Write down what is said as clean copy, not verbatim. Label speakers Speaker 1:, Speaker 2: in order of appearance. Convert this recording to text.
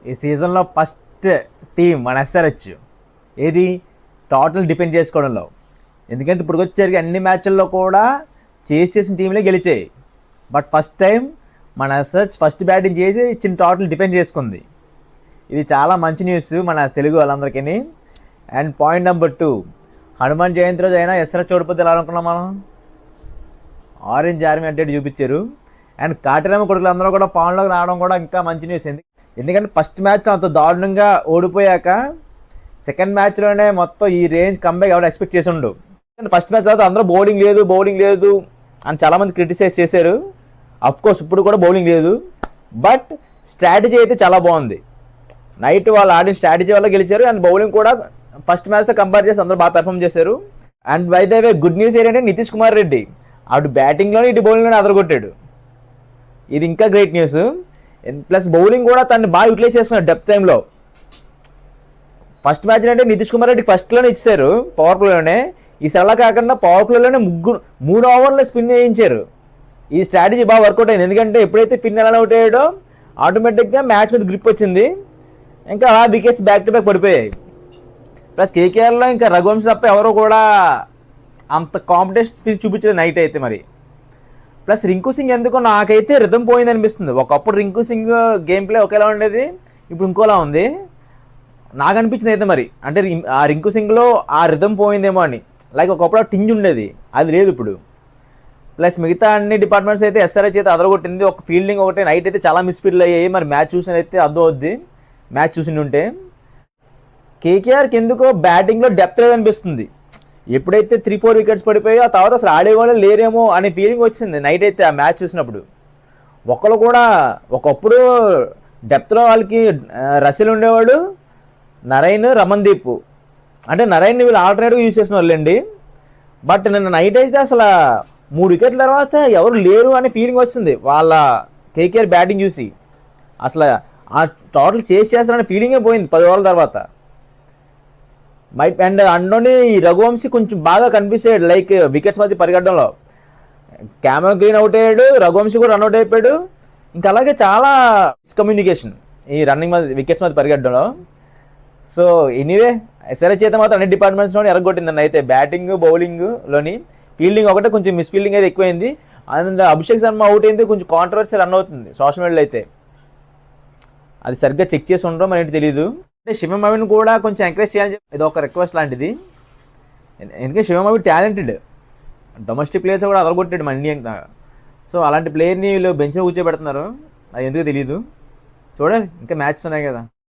Speaker 1: ఈ సీజన్లో first team మన ఎస్ఆర్హెచ్. ఏది టోటల్ డిపెండ్ చేసుకోవడంలో. ఎందుకంటే ఇప్పుడు వచ్చేసరికి అన్ని మ్యాచ్ల్లో కూడా చేసిన టీంలే గెలిచాయి. బట్ ఫస్ట్ టైం మన ఎస్ఆర్హెచ్ ఫస్ట్ బ్యాటింగ్ చేసి ఇచ్చిన టోటల్ డిపెండ్ చేసుకుంది. ఇది చాలా మంచి న్యూస్ మన తెలుగు వాళ్ళందరికీ. And point number 2, Hanuman Jayanti రోజు అయినా ఎస్ఆర్హెచ్ ఓడిపోతే ఎలా అనుకున్నాం మనం? ఆరెంజ్ ఆర్మీ అంటే చూపించారు. అండ్ కాటేరమ్మ కొడుకులు అందరూ కూడా ఫామ్లోకి రావడం కూడా ఇంకా మంచి న్యూస్. ఎందుకంటే ఫస్ట్ మ్యాచ్ అంత దారుణంగా ఓడిపోయాక సెకండ్ మ్యాచ్లోనే మొత్తం ఈ రేంజ్ కంబ్యాక్ ఎవరు ఎక్స్పెక్ట్ చేసి ఉండు. ఫస్ట్ మ్యాచ్ తర్వాత అందరూ బౌలింగ్ లేదు అని చాలామంది క్రిటిసైజ్ చేశారు. అఫ్కోర్స్ ఇప్పుడు కూడా బౌలింగ్ లేదు, బట్ స్ట్రాటజీ అయితే చాలా బాగుంది. నైట్ వాళ్ళు ఆడిన స్ట్రాటజీ వల్ల గెలిచారు. అండ్ బౌలింగ్ కూడా ఫస్ట్ మ్యాచ్తో కంపేర్ చేసి అందరూ బాగా పెర్ఫామ్ చేశారు. And by the way good news ఏంటంటే నితీష్ కుమార్ రెడ్డి అటు బ్యాటింగ్లోనే ఇటు బౌలింగ్లోనే అదరగొట్టాడు. ఇది ఇంకా గ్రేట్ న్యూస్. ప్లస్ బౌలింగ్ కూడా తను బాగా యూటిలైజ్ చేసుకున్నాడు డెప్త్ టైంలో. ఫస్ట్ మ్యాచ్ అంటే నితీష్ కుమార్ రెడ్డికి ఫస్ట్లోనే ఇచ్చారు పవర్ ప్లేలోనే. ఈసారి అలా కాకుండా పవర్ ప్లేలోనే 3 ఓవర్లో స్పిన్ వేయించారు. ఈ స్ట్రాటజీ బాగా వర్కౌట్ అయింది. ఎందుకంటే ఎప్పుడైతే పిన్ ఎలా అవుట్ అయ్యాడో ఆటోమేటిక్గా మ్యాచ్ మీద గ్రిప్ వచ్చింది. ఇంకా అలా వికెట్స్ బ్యాక్ టు బ్యాక్ పడిపోయాయి. ప్లస్ కేకేఆర్లో ఇంకా రఘువంశీ తప్ప ఎవరో కూడా అంత కాంపిటేషన్ స్పీడ్ చూపించలేదు నైట్ అయితే మరి. ప్లస్ రింకు సింగ్ ఎందుకో నాకైతే రిథం పోయింది అనిపిస్తుంది. ఒకప్పుడు రింకు సింగ్ గేమ్ ప్లే ఒకేలా ఉండేది, ఇప్పుడు ఇంకోలా ఉంది నాకు అనిపించింది అయితే మరి. అంటే ఆ రింకు సింగ్లో ఆ రిథం పోయిందేమో అని. లైక్ ఒకప్పుడు టింజ్ ఉండేది, అది లేదు ఇప్పుడు. ప్లస్ మిగతా అన్ని డిపార్ట్మెంట్స్ అయితే ఎస్ఆర్హెచ్ అయితే అదరగొట్టింది. ఒక ఫీల్డింగ్ ఒకటే నైట్ అయితే చాలా మిస్ఫీల్డ్ అయ్యాయి. మరి మ్యాచ్ చూసిన అయితే అర్థం అవుద్ది మ్యాచ్ చూసి ఉంటే. కేకేఆర్కి ఎందుకో బ్యాటింగ్లో డెప్త్ అనిపిస్తుంది. ఎప్పుడైతే 3-4 వికెట్స్ పడిపోయాయో ఆ తర్వాత అసలు ఆడేవాళ్ళు లేరేమో అనే ఫీలింగ్ వచ్చింది నైట్ అయితే ఆ మ్యాచ్ చూసినప్పుడు. ఒకళ్ళు కూడా ఒకప్పుడు డెప్త్లో వాళ్ళకి రసిల్ ఉండేవాడు, నరైన్, రమన్దీప్. అంటే నరైన్ వీళ్ళు ఆల్టర్నేటివ్గా యూజ్ చేసిన వాళ్ళండి. బట్ నిన్న నైట్ అయితే అసలు 3 వికెట్ల తర్వాత ఎవరు లేరు అనే ఫీలింగ్ వస్తుంది వాళ్ళ కేకేఆర్ బ్యాటింగ్ చూసి. అసలు ఆ టోటల్ చేస్తారనే ఫీలింగే పోయింది 10 ఓవర్ల తర్వాత. అండ్ అందులోనే ఈ రఘువంశీ కొంచెం బాగా కనిపించాడు లైక్ వికెట్స్ మధ్య పరిగెట్టడంలో. క్యామెరన్ గ్రీన్ అవుట్ అయ్యాడు, రఘువంశీ కూడా రన్అట్ అయిపోయాడు. ఇంకా అలాగే చాలా మిస్కమ్యూనికేషన్ ఈ రన్నింగ్ మధ్య వికెట్స్ మధ్య పరిగెట్టడంలో. సో ఎనీవే ఎస్ఆర్హెచ్ అయితే మాత్రం అన్ని డిపార్ట్మెంట్స్లోనే ఎరగొట్టిందండి అయితే. బ్యాటింగ్ బౌలింగ్లోని ఫీల్డింగ్ ఒకటే కొంచెం మిస్ఫీల్డింగ్ అయితే ఎక్కువైంది. అండ్ అభిషేక్ శర్మ అవుట్ అయింది, కొంచెం కాంట్రవర్సీ రన్ అవుతుంది సోషల్ మీడియాలో అయితే. అది సరిగ్గా చెక్ చేసి ఉండడం మనకి తెలియదు. అంటే శివం అవిని కూడా కొంచెం ఎంకరేజ్ చేయాలని చెప్పి ఇది ఒక రిక్వెస్ట్ లాంటిది. ఎందుకంటే శివం అవి టాలెంటెడ్, డొమెస్టిక్ ప్లేయర్స్ కూడా అదరగొట్టాడు మన ఇండియన్. సో అలాంటి ప్లేయర్ని వీళ్ళు బెంచ్లో కూర్చోబెడుతున్నారు, అది ఎందుకు తెలియదు. చూడండి ఇంకా మ్యాచెస్ ఉన్నాయి కదా.